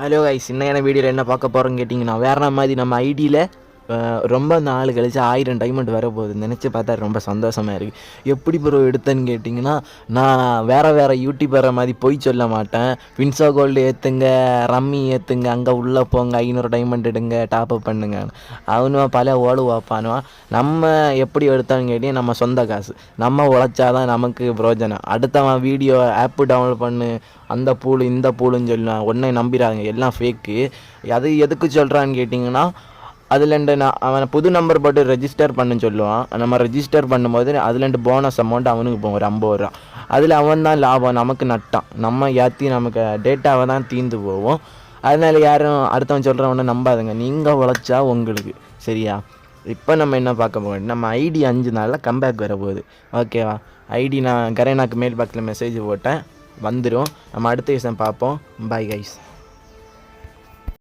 Hello guys, இன்னையான வீடியோவில் என்ன பார்க்க போகிறோன்னு கேட்டிங்கன்னா, வேறு மாதிரி நம்ம ஐடியில் ரொம்ப நாள் கழிச்சு 1000 டைமண்ட் வரப்போகுது. நினச்சி பார்த்தா ரொம்ப சந்தோஷமாக இருக்குது. எப்படி ப்ரோ எடுத்தேன்னு கேட்டிங்கன்னா, நான் வேறு யூடியூபரை மாதிரி போய் சொல்ல மாட்டேன். வின்சோ கோல்டு ஏற்றுங்க, ரம்மி ஏற்றுங்க, அங்கே உள்ளே போங்க, 500 டைமண்ட் எடுங்க, டாப்அப் பண்ணுங்க. அவனுவா பல ஓடு வாப்பானுவான். நம்ம எப்படி எடுத்தான்னு கேட்டிங்கன்னா, நம்ம சொந்த காசு, நம்ம உழைச்சாதான் நமக்கு பிரோஜனம். அடுத்தவன் வீடியோ ஆப்பு டவுன்லோட் பண்ணு, அந்த பூல் இந்த பூலுன்னு சொல்லுவான். உடனே நம்பிடாங்க, எல்லாம் ஃபேக்கு. அது எதுக்கு சொல்கிறான்னு கேட்டிங்கன்னா, அதுலேருந்து அவனை புது நம்பர் போட்டு ரெஜிஸ்டர் பண்ண சொல்லுவான். நம்ம ரெஜிஸ்டர் பண்ணும்போது அதுலேருந்து போனஸ் அமௌண்ட் அவனுக்கு போகும், ஒரு 50 ரூபா. அதில் அவன் தான் லாபம், நமக்கு நட்டம். நம்ம ஏற்றி நமக்கு டேட்டாவை தான் தீர்ந்து போவோம். அதனால் யாரும் அடுத்தவன் சொல்கிறவனை நம்பாதுங்க. நீங்கள் உழைச்சா உங்களுக்கு சரியா. இப்போ நம்ம என்ன பார்க்க போகிறோம், நம்ம ஐடி 5 நாளில் கம்பேக் வர போகுது. ஓகேவா? ஐடி நான் கரேனாக்கு மெயில் பாக்ஸில் மெசேஜ் போட்டேன், வந்துடும். நம்ம அடுத்த விஷயம் பார்ப்போம். Bye guys.